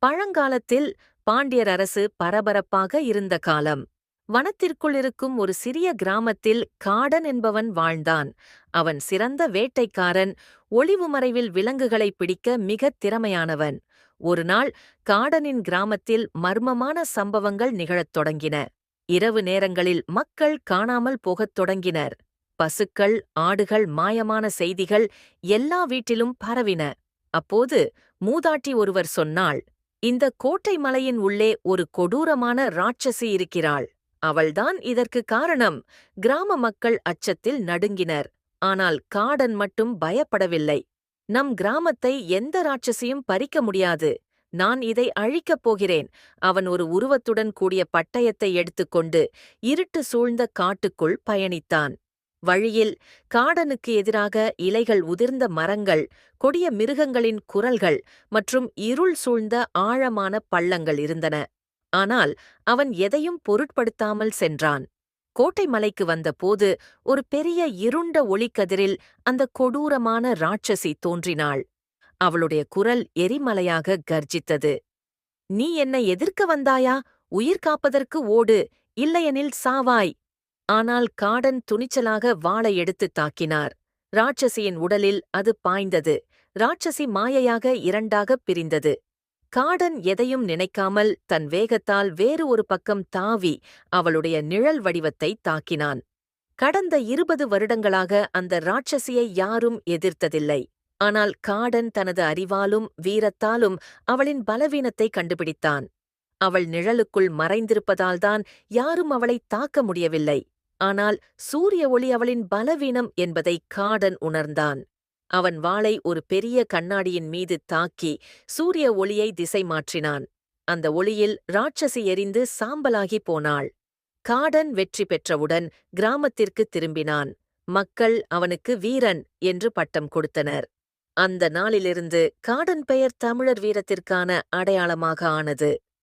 பழங்காலத்தில் பாண்டியர் அரசு பரபரப்பாக இருந்த காலம். வனத்திற்குள் இருக்கும் ஒரு சிறிய கிராமத்தில் காடன் என்பவன் வாழ்ந்தான். அவன் சிறந்த வேட்டைக்காரன், ஒளிவு மறைவில் விலங்குகளை பிடிக்க மிகத் திறமையானவன். ஒருநாள் காடனின் கிராமத்தில் மர்மமான சம்பவங்கள் நிகழத் தொடங்கின. இரவு நேரங்களில் மக்கள் காணாமல் போகத் தொடங்கினர். பசுக்கள், ஆடுகள், மாயமான செய்திகள் எல்லா வீட்டிலும் பரவின. அப்போது மூதாட்டி ஒருவர் சொன்னாள், இந்த கோட்டை மலையின் உள்ளே ஒரு கொடூரமான ராட்சசி இருக்கிறாள். அவள்தான் இதற்கு காரணம். கிராம மக்கள் அச்சத்தில் நடுங்கினர். ஆனால் காடன் மட்டும் பயப்படவில்லை. நம் கிராமத்தை எந்த ராட்சசியும் பறிக்க முடியாது. நான் இதை அழிக்கப் போகிறேன். அவன் ஒரு உருவத்துடன் கூடிய பட்டயத்தை எடுத்துக்கொண்டு இருட்டு சூழ்ந்த காட்டுக்குள் பயணித்தான். வழியில் காடனுக்கு எதிராக இலைகள் உதிர்ந்த மரங்கள், கொடிய மிருகங்களின் குரல்கள் மற்றும் இருள் சூழ்ந்த ஆழமான பள்ளங்கள் இருந்தன. ஆனால் அவன் எதையும் பொருட்படுத்தாமல் சென்றான். கோட்டை மலைக்கு வந்தபோது ஒரு பெரிய இருண்ட ஒளிக்கதிரில் அந்த கொடூரமான ராட்சசி தோன்றினாள். அவளுடைய குரல் எரிமலையாக கர்ஜித்தது. நீ என்னை எதிர்க்க வந்தாயா? உயிர் காப்பதற்கு ஓடு, இல்லையெனில் சாவாய். ஆனால் காடன் துணிச்சலாக வாளை எடுத்துத் தாக்கினார். ராட்சசியின் உடலில் அது பாய்ந்தது. ராட்சசி மாயையாக இரண்டாகப் பிரிந்தது. காடன் எதையும் நினைக்காமல் தன் வேகத்தால் வேறு ஒரு பக்கம் தாவி அவளுடைய நிழல் வடிவத்தை தாக்கினான். கடந்த 20 வருடங்களாக அந்த ராட்சசியை யாரும் எதிர்த்ததில்லை. ஆனால் காடன் தனது அறிவாலும் வீரத்தாலும் அவளின் பலவீனத்தை கண்டுபிடித்தான். அவள் நிழலுக்குள் மறைந்திருப்பதால்தான் யாரும் அவளை தாக்க முடியவில்லை. ஆனால் சூரிய ஒளி அவளின் பலவீனம் என்பதை காடன் உணர்ந்தான். அவன் வாளை ஒரு பெரிய கண்ணாடியின் மீது தாக்கி சூரிய ஒளியை திசை மாற்றினான். அந்த ஒளியில் ராட்சசி எரிந்து சாம்பலாகி போனாள். காடன் வெற்றி பெற்றவுடன் கிராமத்திற்கு திரும்பினான். மக்கள் அவனுக்கு வீரன் என்று பட்டம் கொடுத்தனர். அந்த நாளிலிருந்து காடன் பெயர் தமிழர் வீரத்திற்கான அடையாளமாக ஆனது.